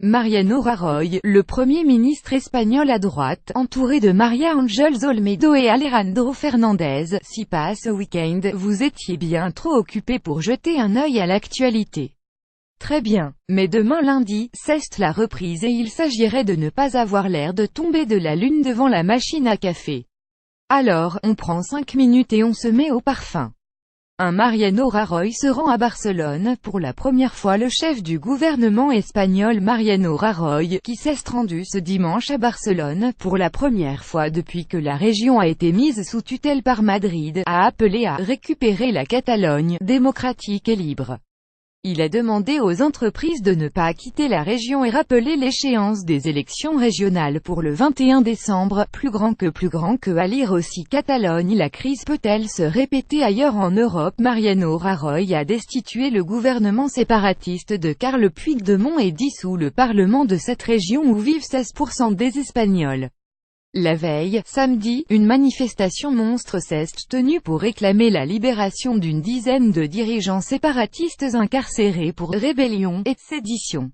Mariano Rajoy, le Premier ministre espagnol à droite, entouré de María Ángeles Olmedo et Alejandro Fernández, s'y passe ce week-end. Vous étiez bien trop occupé pour jeter un œil à l'actualité. Très bien. Mais demain lundi, c'est la reprise et il s'agirait de ne pas avoir l'air de tomber de la lune devant la machine à café. Alors, on prend 5 minutes et on se met au parfum. Un Mariano Rajoy se rend à Barcelone. Pour la première fois, le chef du gouvernement espagnol Mariano Rajoy, qui s'est rendu ce dimanche à Barcelone, pour la première fois depuis que la région a été mise sous tutelle par Madrid, a appelé à « récupérer la Catalogne, démocratique et libre ». Il a demandé aux entreprises de ne pas quitter la région et rappelé l'échéance des élections régionales pour le 21 décembre. Plus grand que à lire aussi Catalogne, la crise peut-elle se répéter ailleurs en Europe? Mariano Rajoy a destitué le gouvernement séparatiste de Carles Puigdemont et dissous le parlement de cette région où vivent 16% des Espagnols. La veille, samedi, une manifestation monstre s'est tenue pour réclamer la libération d'une dizaine de dirigeants séparatistes incarcérés pour rébellion et sédition.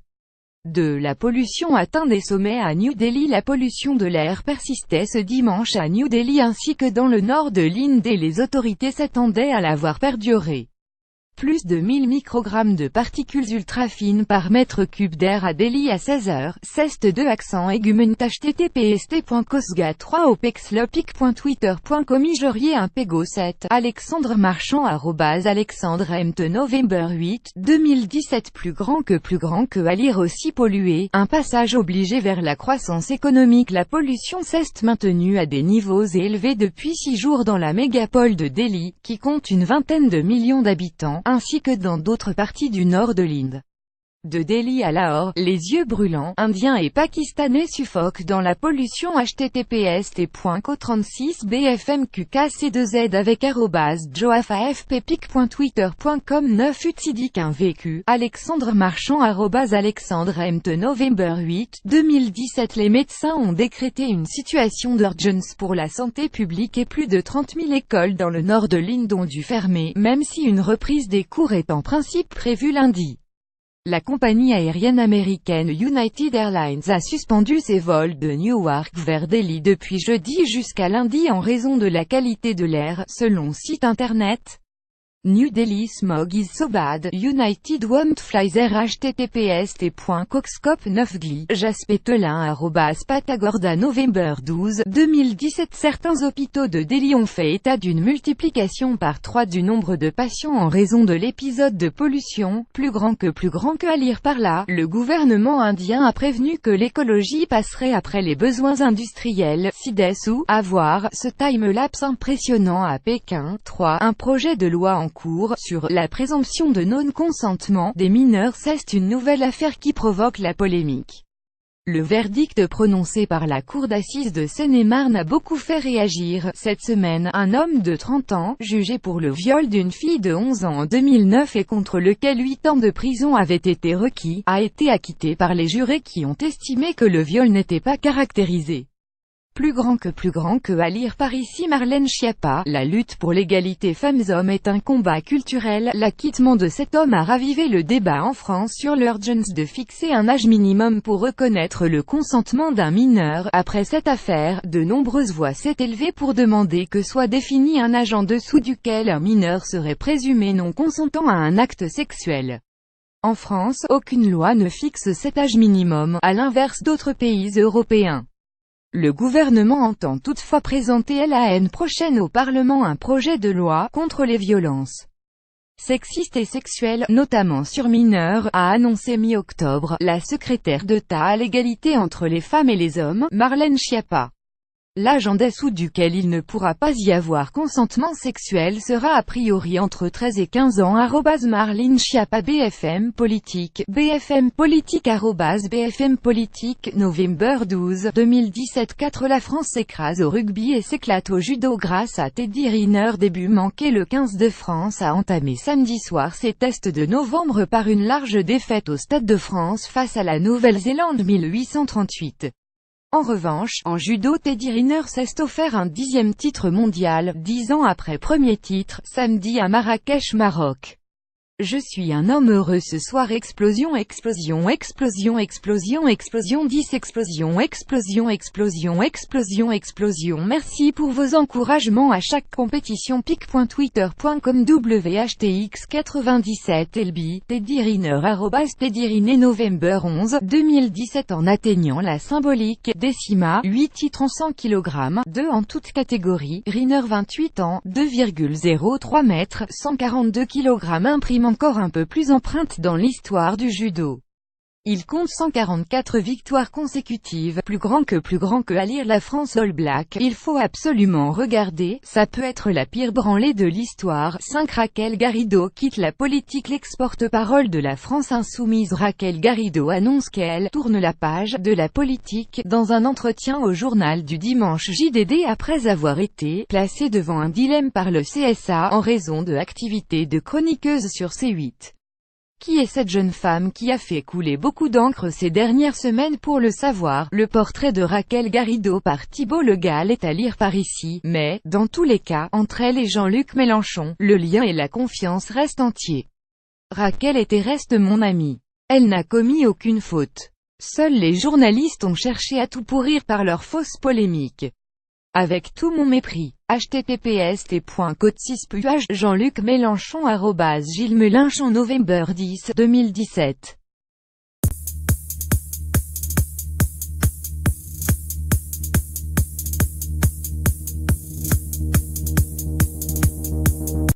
La pollution atteint des sommets à New Delhi. La pollution de l'air persistait ce dimanche à New Delhi ainsi que dans le nord de l'Inde et les autorités s'attendaient à la voir perdurer. Plus de 1000 microgrammes de particules ultra-fines par mètre cube d'air à Delhi à 16h, c'est 2 accents égument https://cosga3opexlopic.twitter.com Ijorier un pego 7, Alexandre Marchand @Alexandre Mt November 8, 2017 plus grand que à lire aussi pollué, un passage obligé vers la croissance économique. La pollution s'est maintenue à des niveaux élevés depuis 6 jours dans la mégapole de Delhi, qui compte une vingtaine de millions d'habitants, ainsi que dans d'autres parties du nord de l'Inde. De Delhi à Lahore, les yeux brûlants, indiens et pakistanais suffoquent dans la pollution. https://co36bfmqkc2z avec @joafafppic.twitter.com 9 Utsidik un vécu, Alexandre Marchand @Alexandre Mt November 8, 2017 Les médecins ont décrété une situation d'urgence pour la santé publique et plus de 30 000 écoles dans le nord de l'Inde ont dû fermer, même si une reprise des cours est en principe prévue lundi. La compagnie aérienne américaine United Airlines a suspendu ses vols de Newark vers Delhi depuis jeudi jusqu'à lundi en raison de la qualité de l'air, selon site internet. New Delhi smog is so bad, United won't fly there. https://coxcop9gli, Jaspetelin @Patagorda November 12, 2017 Certains hôpitaux de Delhi ont fait état d'une multiplication par 3 du nombre de patients en raison de l'épisode de pollution. Plus grand que à lire par là, le gouvernement indien a prévenu que l'écologie passerait après les besoins industriels. Ci-dessous, à voir, ce time-lapse impressionnant à Pékin. 3. Un projet de loi en cours sur la présomption de non-consentement des mineurs. C'est une nouvelle affaire qui provoque la polémique. Le verdict prononcé par la cour d'assises de Seine-et-Marne a beaucoup fait réagir. Cette semaine, un homme de 30 ans, jugé pour le viol d'une fille de 11 ans en 2009 et contre lequel 8 ans de prison avaient été requis, a été acquitté par les jurés qui ont estimé que le viol n'était pas caractérisé. Plus grand que à lire par ici Marlène Schiappa. La lutte pour l'égalité femmes-hommes est un combat culturel. L'acquittement de cet homme a ravivé le débat en France sur l'urgence de fixer un âge minimum pour reconnaître le consentement d'un mineur. Après cette affaire, de nombreuses voix s'est élevées pour demander que soit défini un âge en dessous duquel un mineur serait présumé non consentant à un acte sexuel. En France, aucune loi ne fixe cet âge minimum, à l'inverse d'autres pays européens. Le gouvernement entend toutefois présenter l'année prochaine au Parlement un projet de loi contre les violences sexistes et sexuelles, notamment sur mineurs, a annoncé mi-octobre la secrétaire d'État à l'égalité entre les femmes et les hommes, Marlène Schiappa. L'âge en dessous duquel il ne pourra pas y avoir consentement sexuel sera a priori entre 13 et 15 ans. Marlène Schiappa BFM Politique, BFM Politique @BFM Politique, November 12, 2017 4 La France s'écrase au rugby et s'éclate au judo grâce à Teddy Riner. Début manqué. Le 15 de France a entamé samedi soir ses tests de novembre par une large défaite au Stade de France face à la Nouvelle-Zélande 1838. En revanche, en judo Teddy Riner s'est offert un 10e titre mondial, 10 ans après premier titre, samedi à Marrakech, Maroc. Je suis un homme heureux ce soir. Explosion, explosion, explosion, explosion, explosion, 10 explosion, explosion, explosion, explosion, explosion. Merci pour vos encouragements à chaque compétition. pic.twitter.com WHTX97 LB, Teddy Riner @TeddyRiner November 11, 2017 en atteignant la symbolique décima, 8 titres en 100 kg, 2 en toute catégorie, Riner 28 ans, 2,03 mètres, 142 kg imprime encore un peu plus empreinte dans l'histoire du judo. Il compte 144 victoires consécutives, plus grand que à lire la France All Black. Il faut absolument regarder, ça peut être la pire branlée de l'histoire. 5 Raquel Garrido quitte la politique. L'ex-porte-parole de la France Insoumise Raquel Garrido annonce qu'elle tourne la page de la politique dans un entretien au journal du dimanche JDD après avoir été placée devant un dilemme par le CSA en raison de activités de chroniqueuse sur C8. Qui est cette jeune femme qui a fait couler beaucoup d'encre ces dernières semaines? Pour le savoir, le portrait de Raquel Garrido par Thibault Le Gall est à lire par ici, mais, dans tous les cas, entre elle et Jean-Luc Mélenchon, le lien et la confiance restent entiers. Raquel est et reste mon amie. Elle n'a commis aucune faute. Seuls les journalistes ont cherché à tout pourrir par leurs fausses polémiques. Avec tout mon mépris. https://t.code6puh Jean-Luc Mélenchon @Gilles Mélenchon November 10, 2017